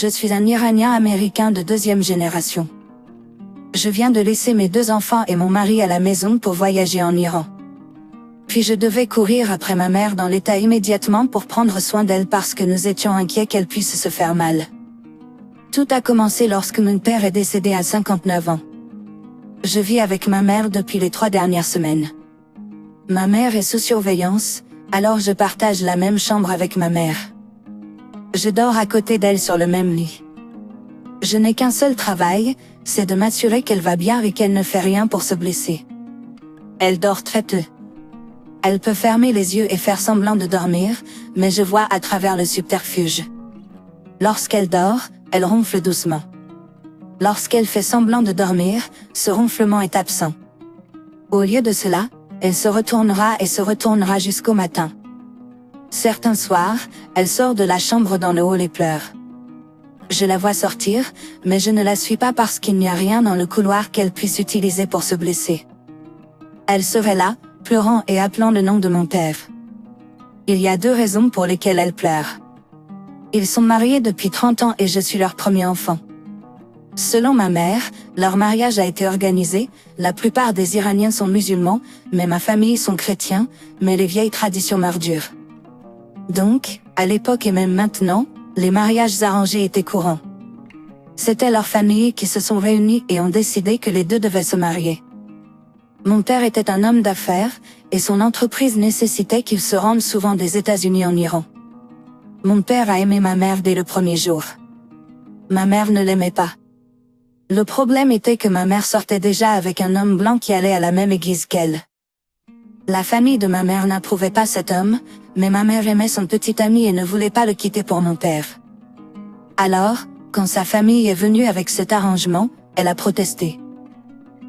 Je suis un Iranien américain de deuxième génération. Je viens de laisser mes 2 enfants et mon mari à la maison pour voyager en Iran. Puis je devais courir après ma mère dans l'État immédiatement pour prendre soin d'elle parce que nous étions inquiets qu'elle puisse se faire mal. Tout a commencé lorsque mon père est décédé à 59 ans. Je vis avec ma mère depuis les 3 dernières semaines. Ma mère est sous surveillance, alors je partage la même chambre avec ma mère. Je dors à côté d'elle sur le même lit. Je n'ai qu'un seul travail, c'est de m'assurer qu'elle va bien et qu'elle ne fait rien pour se blesser. Elle dort très peu. Elle peut fermer les yeux et faire semblant de dormir, mais je vois à travers le subterfuge. Lorsqu'elle dort, elle ronfle doucement. Lorsqu'elle fait semblant de dormir, ce ronflement est absent. Au lieu de cela, elle se retournera jusqu'au matin. Certains soirs, elle sort de la chambre dans le hall et pleure. Je la vois sortir, mais je ne la suis pas parce qu'il n'y a rien dans le couloir qu'elle puisse utiliser pour se blesser. Elle serait là, pleurant et appelant le nom de mon père. Il y a 2 raisons pour lesquelles elle pleure. Ils sont mariés depuis 30 ans et je suis leur premier enfant. Selon ma mère, leur mariage a été organisé, la plupart des Iraniens sont musulmans, mais ma famille sont chrétiens, mais les vieilles traditions meurent dures. Donc, à l'époque et même maintenant, les mariages arrangés étaient courants. C'était leurs familles qui se sont réunies et ont décidé que les 2 devaient se marier. Mon père était un homme d'affaires, et son entreprise nécessitait qu'il se rende souvent des États-Unis en Iran. Mon père a aimé ma mère dès le premier jour. Ma mère ne l'aimait pas. Le problème était que ma mère sortait déjà avec un homme blanc qui allait à la même église qu'elle. La famille de ma mère n'approuvait pas cet homme, mais ma mère aimait son petit ami et ne voulait pas le quitter pour mon père. Alors, quand sa famille est venue avec cet arrangement, elle a protesté.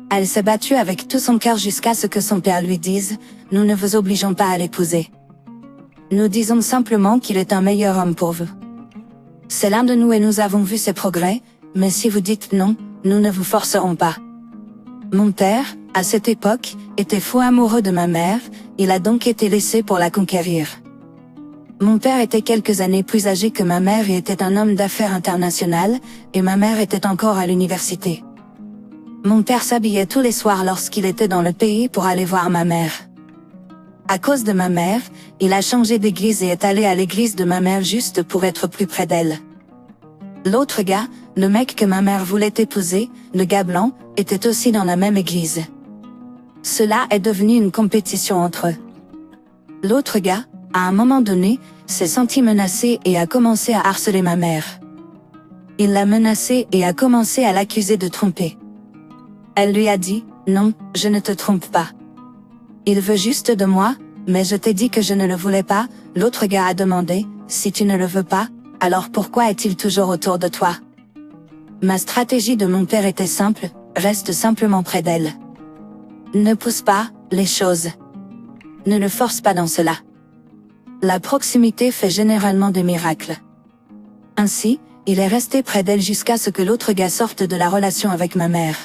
Elle s'est battue avec tout son cœur jusqu'à ce que son père lui dise « Nous ne vous obligeons pas à l'épouser. Nous disons simplement qu'il est un meilleur homme pour vous. C'est l'un de nous et nous avons vu ses progrès, mais si vous dites non, nous ne vous forcerons pas. » Mon père, à cette époque, était fou amoureux de ma mère, il a donc été laissé pour la conquérir. Mon père était quelques années plus âgé que ma mère et était un homme d'affaires international, et ma mère était encore à l'université. Mon père s'habillait tous les soirs lorsqu'il était dans le pays pour aller voir ma mère. À cause de ma mère, il a changé d'église et est allé à l'église de ma mère juste pour être plus près d'elle. L'autre gars, le mec que ma mère voulait épouser, le gars blanc, était aussi dans la même église. Cela est devenu une compétition entre eux. L'autre gars, à un moment donné, s'est senti menacé et a commencé à harceler ma mère. Il l'a menacée et a commencé à l'accuser de tromper. Elle lui a dit « Non, je ne te trompe pas. Il veut juste de moi, mais je t'ai dit que je ne le voulais pas. » L'autre gars a demandé « Si tu ne le veux pas, alors pourquoi est-il toujours autour de toi ?» Ma stratégie de mon père était simple, reste simplement près d'elle. Ne pousse pas les choses. Ne le force pas dans cela. La proximité fait généralement des miracles. Ainsi, il est resté près d'elle jusqu'à ce que l'autre gars sorte de la relation avec ma mère.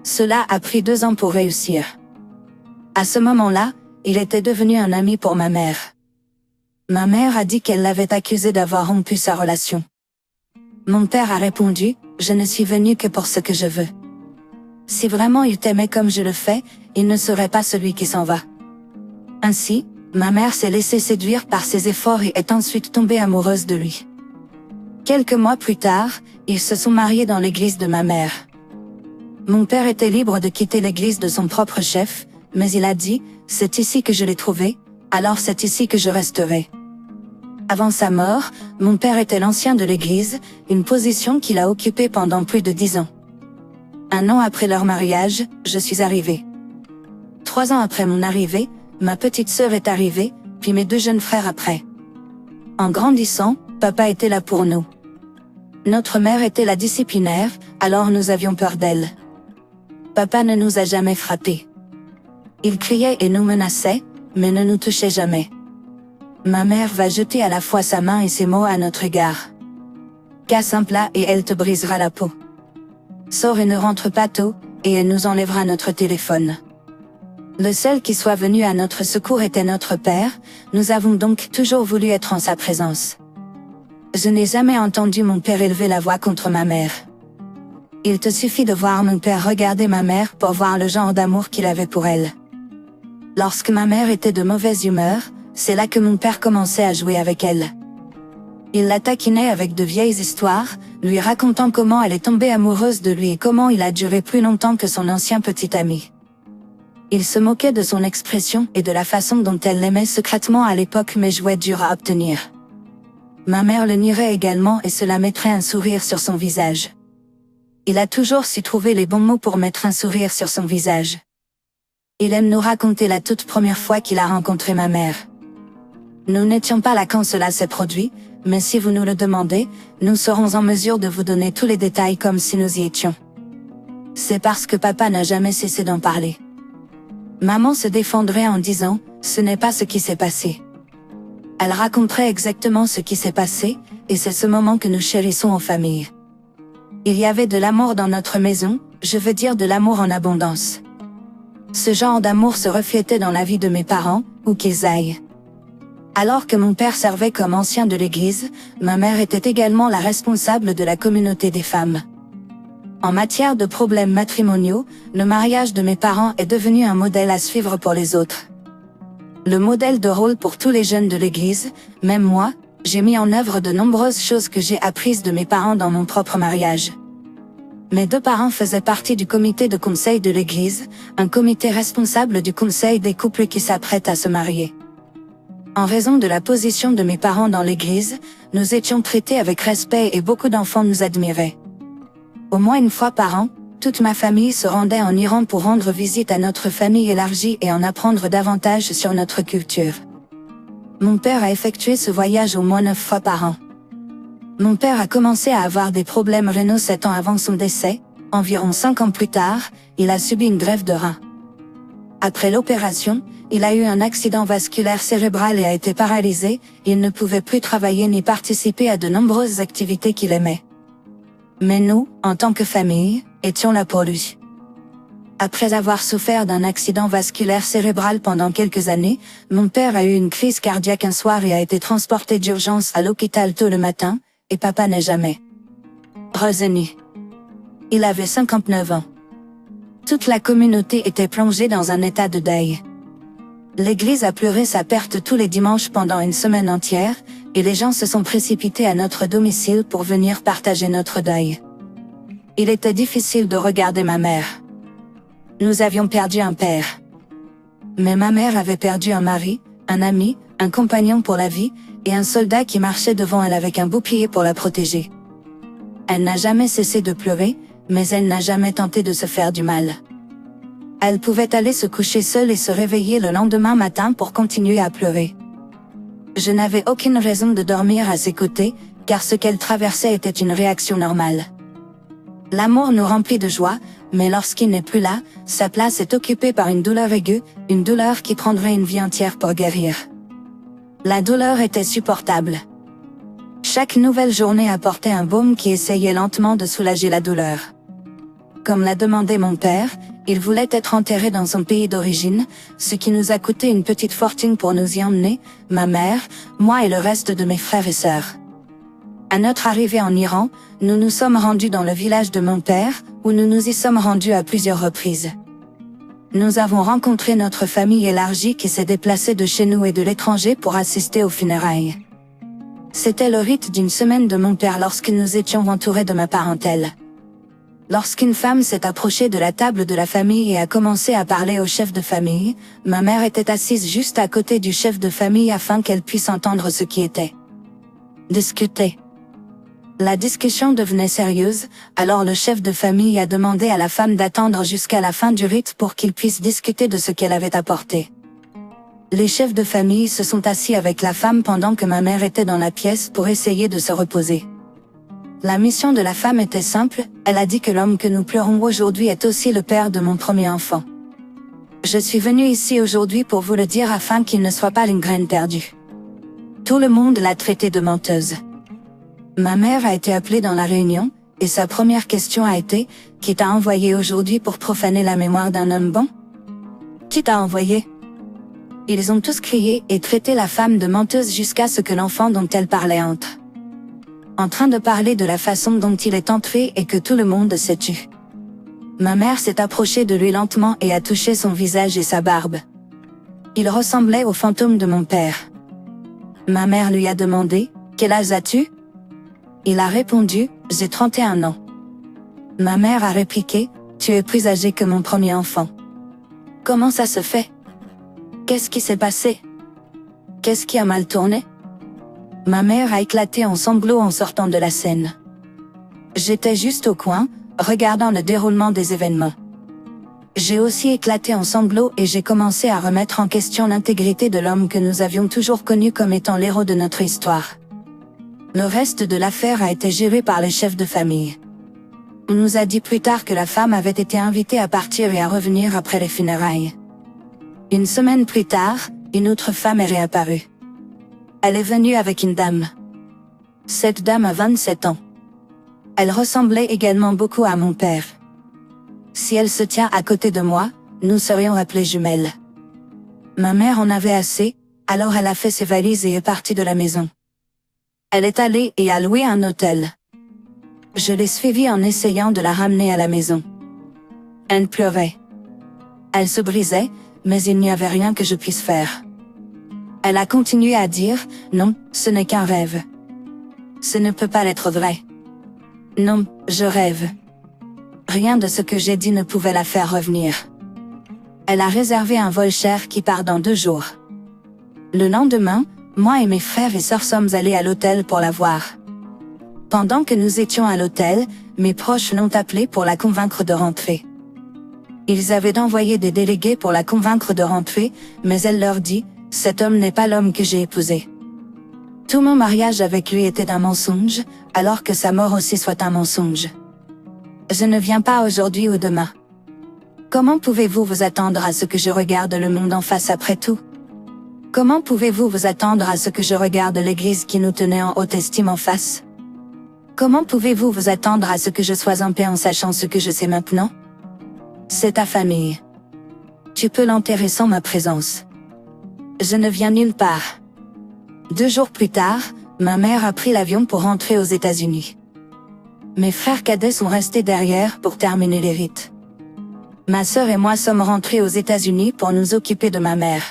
Cela a pris 2 ans pour réussir. À ce moment-là, il était devenu un ami pour ma mère. Ma mère a dit qu'elle l'avait accusé d'avoir rompu sa relation. Mon père a répondu, « Je ne suis venu que pour ce que je veux. Si vraiment il t'aimait comme je le fais, il ne serait pas celui qui s'en va. » Ainsi, ma mère s'est laissée séduire par ses efforts et est ensuite tombée amoureuse de lui. Quelques mois plus tard, ils se sont mariés dans l'église de ma mère. Mon père était libre de quitter l'église de son propre chef, mais il a dit, « C'est ici que je l'ai trouvé, alors c'est ici que je resterai. » Avant sa mort, mon père était l'ancien de l'église, une position qu'il a occupée pendant plus de 10 ans. 1 an après leur mariage, je suis arrivée. 3 ans après mon arrivée, ma petite sœur est arrivée, puis mes 2 jeunes frères après. En grandissant, papa était là pour nous. Notre mère était la disciplinaire, alors nous avions peur d'elle. Papa ne nous a jamais frappés. Il criait et nous menaçait, mais ne nous touchait jamais. Ma mère va jeter à la fois sa main et ses mots à notre égard. Casse un plat et elle te brisera la peau. Sors et ne rentre pas tôt, et elle nous enlèvera notre téléphone. Le seul qui soit venu à notre secours était notre père, nous avons donc toujours voulu être en sa présence. Je n'ai jamais entendu mon père élever la voix contre ma mère. Il te suffit de voir mon père regarder ma mère pour voir le genre d'amour qu'il avait pour elle. Lorsque ma mère était de mauvaise humeur, c'est là que mon père commençait à jouer avec elle. Il la taquinait avec de vieilles histoires, lui racontant comment elle est tombée amoureuse de lui et comment il a duré plus longtemps que son ancien petit ami. Il se moquait de son expression et de la façon dont elle l'aimait secrètement à l'époque mais jouait dur à obtenir. Ma mère le nierait également et cela mettrait un sourire sur son visage. Il a toujours su trouver les bons mots pour mettre un sourire sur son visage. Il aime nous raconter la toute première fois qu'il a rencontré ma mère. Nous n'étions pas là quand cela s'est produit, mais si vous nous le demandez, nous serons en mesure de vous donner tous les détails comme si nous y étions. C'est parce que papa n'a jamais cessé d'en parler. Maman se défendrait en disant, ce n'est pas ce qui s'est passé. Elle raconterait exactement ce qui s'est passé, et c'est ce moment que nous chérissons en famille. Il y avait de l'amour dans notre maison, je veux dire de l'amour en abondance. Ce genre d'amour se reflétait dans la vie de mes parents, où qu'ils aillent. Alors que mon père servait comme ancien de l'église, ma mère était également la responsable de la communauté des femmes. En matière de problèmes matrimoniaux, le mariage de mes parents est devenu un modèle à suivre pour les autres. Le modèle de rôle pour tous les jeunes de l'église, même moi, j'ai mis en œuvre de nombreuses choses que j'ai apprises de mes parents dans mon propre mariage. Mes deux parents faisaient partie du comité de conseil de l'église, un comité responsable du conseil des couples qui s'apprêtent à se marier. En raison de la position de mes parents dans l'église, nous étions traités avec respect et beaucoup d'enfants nous admiraient. Au moins une fois par an, toute ma famille se rendait en Iran pour rendre visite à notre famille élargie et en apprendre davantage sur notre culture. Mon père a effectué ce voyage au moins 9 fois par an. Mon père a commencé à avoir des problèmes rénaux 7 ans avant son décès, environ 5 ans plus tard, il a subi une greffe de rein. Après l'opération, il a eu un accident vasculaire cérébral et a été paralysé, il ne pouvait plus travailler ni participer à de nombreuses activités qu'il aimait. Mais nous, en tant que famille, étions là pour lui. Après avoir souffert d'un accident vasculaire cérébral pendant quelques années, mon père a eu une crise cardiaque un soir et a été transporté d'urgence à l'hôpital tôt le matin, et papa n'est jamais revenu. Il avait 59 ans. Toute la communauté était plongée dans un état de deuil. L'église a pleuré sa perte tous les dimanches pendant une semaine entière, et les gens se sont précipités à notre domicile pour venir partager notre deuil. Il était difficile de regarder ma mère. Nous avions perdu un père. Mais ma mère avait perdu un mari, un ami, un compagnon pour la vie, et un soldat qui marchait devant elle avec un bouclier pour la protéger. Elle n'a jamais cessé de pleurer, mais elle n'a jamais tenté de se faire du mal. Elle pouvait aller se coucher seule et se réveiller le lendemain matin pour continuer à pleurer. Je n'avais aucune raison de dormir à ses côtés, car ce qu'elle traversait était une réaction normale. L'amour nous remplit de joie, mais lorsqu'il n'est plus là, sa place est occupée par une douleur aiguë, une douleur qui prendrait une vie entière pour guérir. La douleur était supportable. Chaque nouvelle journée apportait un baume qui essayait lentement de soulager la douleur. Comme l'a demandé mon père, il voulait être enterré dans son pays d'origine, ce qui nous a coûté une petite fortune pour nous y emmener, ma mère, moi et le reste de mes frères et sœurs. À notre arrivée en Iran, nous nous sommes rendus dans le village de mon père, où nous nous y sommes rendus à plusieurs reprises. Nous avons rencontré notre famille élargie qui s'est déplacée de chez nous et de l'étranger pour assister aux funérailles. C'était le rite d'une semaine de mon père lorsque nous étions entourés de ma parentèle. Lorsqu'une femme s'est approchée de la table de la famille et a commencé à parler au chef de famille, ma mère était assise juste à côté du chef de famille afin qu'elle puisse entendre ce qui était discuté. La discussion devenait sérieuse, alors le chef de famille a demandé à la femme d'attendre jusqu'à la fin du rite pour qu'il puisse discuter de ce qu'elle avait apporté. Les chefs de famille se sont assis avec la femme pendant que ma mère était dans la pièce pour essayer de se reposer. La mission de la femme était simple, elle a dit que l'homme que nous pleurons aujourd'hui est aussi le père de mon premier enfant. Je suis venue ici aujourd'hui pour vous le dire afin qu'il ne soit pas une graine perdue. Tout le monde l'a traitée de menteuse. Ma mère a été appelée dans la réunion, et sa première question a été « Qui t'a envoyé aujourd'hui pour profaner la mémoire d'un homme bon ?»« Qui t'a envoyé ?» Ils ont tous crié et traité la femme de menteuse jusqu'à ce que l'enfant dont elle parlait entre. en train de parler de la façon dont il est entré et que tout le monde s'est tu. Ma mère s'est approchée de lui lentement et a touché son visage et sa barbe. Il ressemblait au fantôme de mon père. Ma mère lui a demandé, « Quel âge as-tu » Il a répondu, « J'ai 31 ans. » Ma mère a répliqué, « Tu es plus âgé que mon premier enfant. » Comment ça se fait? Qu'est-ce qui s'est passé? Qu'est-ce qui a mal tourné? Ma mère a éclaté en sanglots en sortant de la scène. J'étais juste au coin, regardant le déroulement des événements. J'ai aussi éclaté en sanglots et j'ai commencé à remettre en question l'intégrité de l'homme que nous avions toujours connu comme étant l'héros de notre histoire. Le reste de l'affaire a été géré par les chefs de famille. On nous a dit plus tard que la femme avait été invitée à partir et à revenir après les funérailles. Une semaine plus tard, une autre femme est réapparue. Elle est venue avec une dame. Cette dame a 27 ans. Elle ressemblait également beaucoup à mon père. Si elle se tient à côté de moi, nous serions appelées jumelles. Ma mère en avait assez, alors elle a fait ses valises et est partie de la maison. Elle est allée et a loué un hôtel. Je l'ai suivie en essayant de la ramener à la maison. Elle pleurait. Elle se brisait, mais il n'y avait rien que je puisse faire. Elle a continué à dire, « Non, ce n'est qu'un rêve. Ce ne peut pas être vrai. Non, je rêve. » Rien de ce que j'ai dit ne pouvait la faire revenir. Elle a réservé un vol cher qui part dans 2 jours. Le lendemain, moi et mes frères et sœurs sommes allés à l'hôtel pour la voir. Pendant que nous étions à l'hôtel, mes proches l'ont appelée pour la convaincre de rentrer. Ils avaient envoyé des délégués pour la convaincre de rentrer, mais elle leur dit, « Cet homme n'est pas l'homme que j'ai épousé. » Tout mon mariage avec lui était un mensonge, alors que sa mort aussi soit un mensonge. Je ne viens pas aujourd'hui ou demain. Comment pouvez-vous vous attendre à ce que je regarde le monde en face après tout? Comment pouvez-vous vous attendre à ce que je regarde l'église qui nous tenait en haute estime en face? Comment pouvez-vous vous attendre à ce que je sois en paix en sachant ce que je sais maintenant? C'est ta famille. Tu peux l'enterrer sans ma présence. Je ne viens nulle part. 2 jours plus tard, ma mère a pris l'avion pour rentrer aux États-Unis. Mes frères cadets sont restés derrière pour terminer les rites. Ma sœur et moi sommes rentrés aux États-Unis pour nous occuper de ma mère.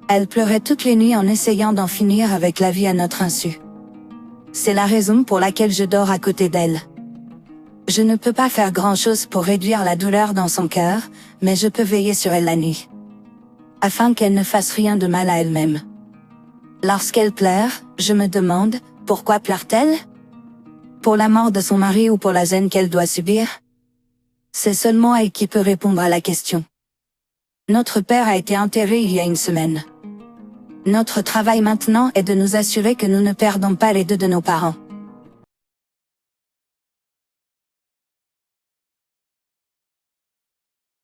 Elle pleurait toutes les nuits en essayant d'en finir avec la vie à notre insu. C'est la raison pour laquelle je dors à côté d'elle. Je ne peux pas faire grand-chose pour réduire la douleur dans son cœur, mais je peux veiller sur elle la nuit. Afin qu'elle ne fasse rien de mal à elle-même. Lorsqu'elle pleure, je me demande, pourquoi pleure-t-elle? Pour la mort de son mari ou pour la gêne qu'elle doit subir? C'est seulement elle qui peut répondre à la question. Notre père a été enterré il y a 1 semaine. Notre travail maintenant est de nous assurer que nous ne perdons pas les 2 de nos parents.